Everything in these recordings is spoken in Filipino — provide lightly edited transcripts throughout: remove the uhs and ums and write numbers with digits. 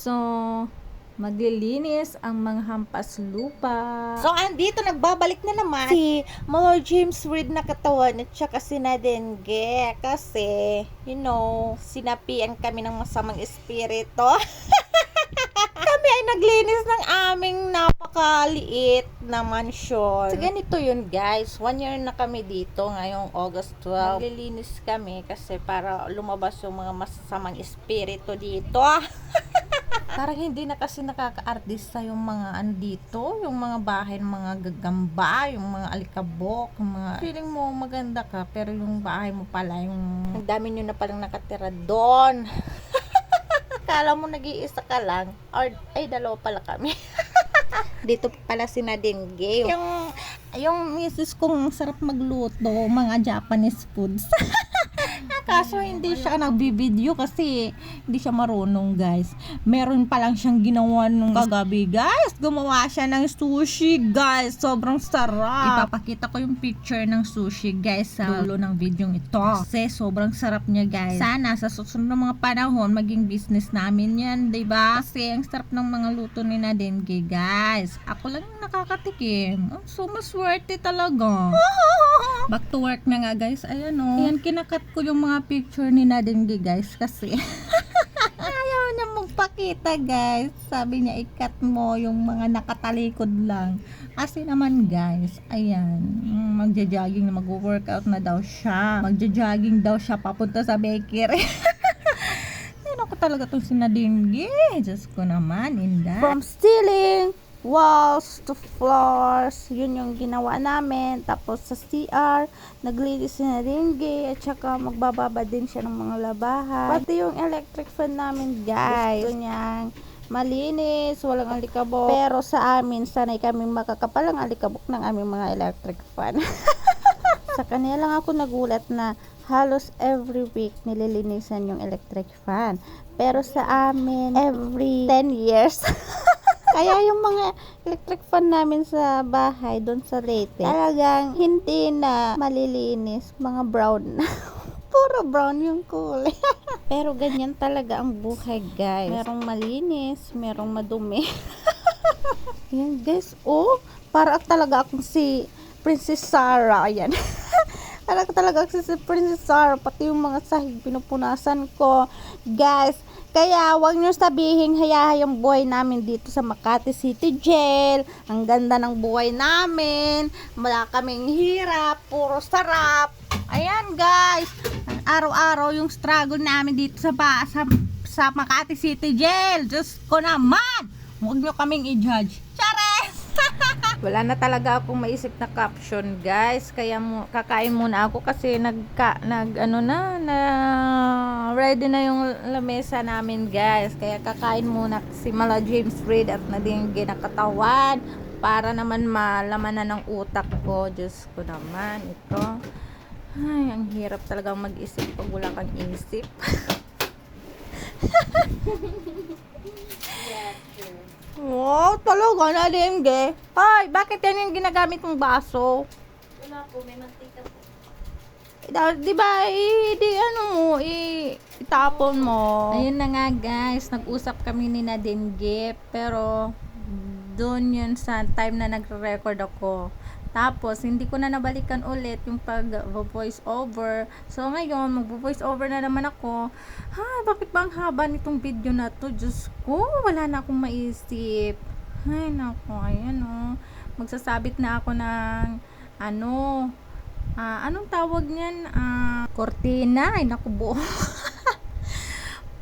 So, maglilinis ang mga hampas lupa. So, andito, nagbabalik na naman si Molo James Reid na katawan at saka si Nadenge. Kasi, sinapian kami ng masamang espiritu. Kami ay naglinis ng aming napakaliit na mansyon. So, ganito yun, guys. 1 year na kami dito ngayong August 12. Naglilinis kami kasi para lumabas yung mga masamang espiritu dito. Parang hindi na kasi nakaka-artista yung mga andito, yung mga bahay ng mga gagamba, yung mga alikabok, yung mga feeling mo maganda ka, pero yung bahay mo pala yung ang dami nyo na palang nakatira doon. Kala mo nag-iisa ka lang, or ay dalawa pala kami. Dito pala si Nadenge. Yung misis kong sarap magluto, mga Japanese foods. Kaso hindi siya nagbibideo kasi hindi siya marunong, guys. Meron pa lang siyang ginawa nung kagabi, guys. Gumawa siya ng sushi, guys. Sobrang sarap. Ipapakita ko yung picture ng sushi, guys, sa dulo ng video ito. Kasi sobrang sarap niya, guys. Sana sa susunod ng mga panahon maging business namin yan, diba? Kasi ang sarap ng mga luto ni Nadenge, guys. Ako lang yung nakakatikim. So maswerte talaga. Back to work na nga, guys. Ayan o. Ayan, kinakat ko yung mga picture ni Nadenge, guys. Kasi ayaw niya magpakita, guys. Sabi niya, ikat mo yung mga nakatalikod lang. Kasi naman, guys, ayan, magja-jogging na, mag-workout na daw siya. Magja-jogging daw siya papunta sa bakery. Ayun ako talaga itong si Nadenge. Diyos ko naman, inday. From ceiling, walls to floors, yun yung ginawa namin. Tapos sa CR, naglinis si Nadenge at saka magbababa din siya ng mga labahan. Pati yung electric fan namin, guys, gusto niyang malinis, walang alikabok. Pero sa amin, sanay kami makakapalang alikabok ng aming mga electric fan. Sa kanila lang ako nagulat na halos every week nililinisan yung electric fan. Pero sa amin, every 10 years. Kaya yung mga electric fan namin sa bahay, doon sa Leyte, talagang hindi na malilinis, mga brown na. Puro brown yung kulay. Pero ganyan talaga ang buhay, guys. Merong malinis, merong madumi. Yan, guys, para talaga akong si Princess Sarah. Ayan. Para talaga akong si Princess Sarah. Pati yung mga sahig pinupunasan ko. Guys, kaya wag nyo sabihin hayahayang buhay namin dito sa Makati City Jail. Ang ganda ng buhay namin. Wala kaming hirap. Puro sarap. Ayan, guys. Araw-araw yung struggle namin dito sa Makati City Jail. Diyos ko naman. Huwag nyo kaming i-judge. Chares! Wala na talaga akong maisip na caption, guys. Kaya kakain muna ako kasi ready na yung lamesa namin, guys. Kaya kakain muna si Mala James Reid at Nadenge na katawan para naman malaman na ng utak ko. Diyos ko naman, ito. Ay, ang hirap talagang mag-isip pag wala kang isip. Wow, talaga, Nadenge. Ay, bakit yan yung ginagamit mong baso? Wala po, may mantika po. Diba, itapon mo. Ayun na nga, guys, nag-usap kami ni Nadenge, pero doon yun sa time na nagre-record ako. Tapos, hindi ko na nabalikan ulit yung pag-voice over. So, ngayon, mag-voice over na naman ako. Bakit ba ang haba nitong video na to? Diyos ko, wala na akong maisip. Ay, naku, ayan magsasabit na ako ng, anong tawag niyan? Cortina. Ay, naku, buo.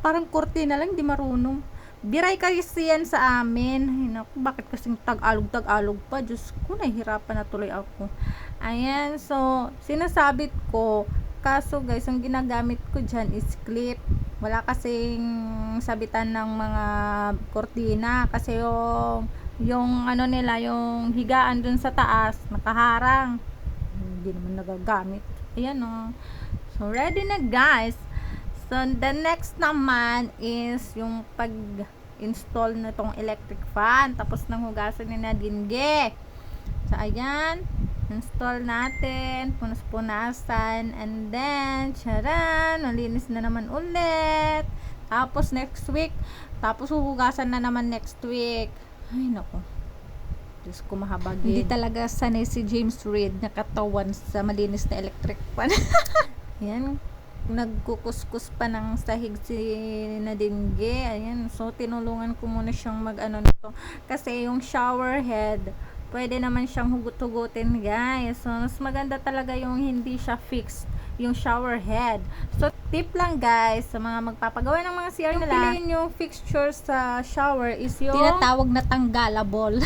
Parang cortina lang, di marunong. Biray kasi yan sa amin. Ay, naku, bakit kasing tag-alog pa? Diyos ko, nahihirapan na tuloy ako. Ayan, so, sinasabit ko. Kaso, guys, ang ginagamit ko dyan is clip. Wala kasing sabitan ng mga kortina. Kasi yung nila, yung higaan dun sa taas, nakaharang. Hindi naman nagagamit. Ayan, So, ready na, guys. So, the next naman is yung pag-install na tong electric fan. Tapos nang hugasan ni Nadenge. So, ayan. Install natin. Punas-punasan. And then, charan! Malinis na naman ulit. Tapos next week, tapos huhugasan na naman next week. Ay, naku. Diyos ko, mahabagin. Hindi talaga sanay si James Reid na katawan sa malinis na electric fan. Yan. Nagkukuskus pa ng sahig si Nadine Ge. Ayan. So, tinulungan ko muna siyang mag-ano nito. Kasi yung shower head, pwede naman siyang hugot-hugutin, guys. So, mas maganda talaga yung hindi siya fixed yung shower head. So, tip lang guys, sa mga magpapagawa ng mga CR nila, piliin yung fixture sa shower is yung tinatawag na tanggalable.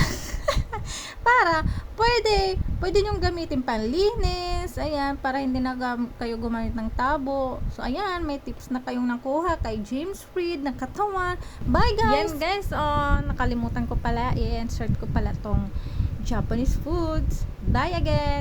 Para, pwede nyong gamitin panlinis, ayan, para hindi na kayo gumamit ng tabo. So, ayan, may tips na kayong nakuha kay James Reid ng katawan. Bye guys! Yan guys, nakalimutan ko pala, i-insert ko pala tong Japanese foods. Bye again!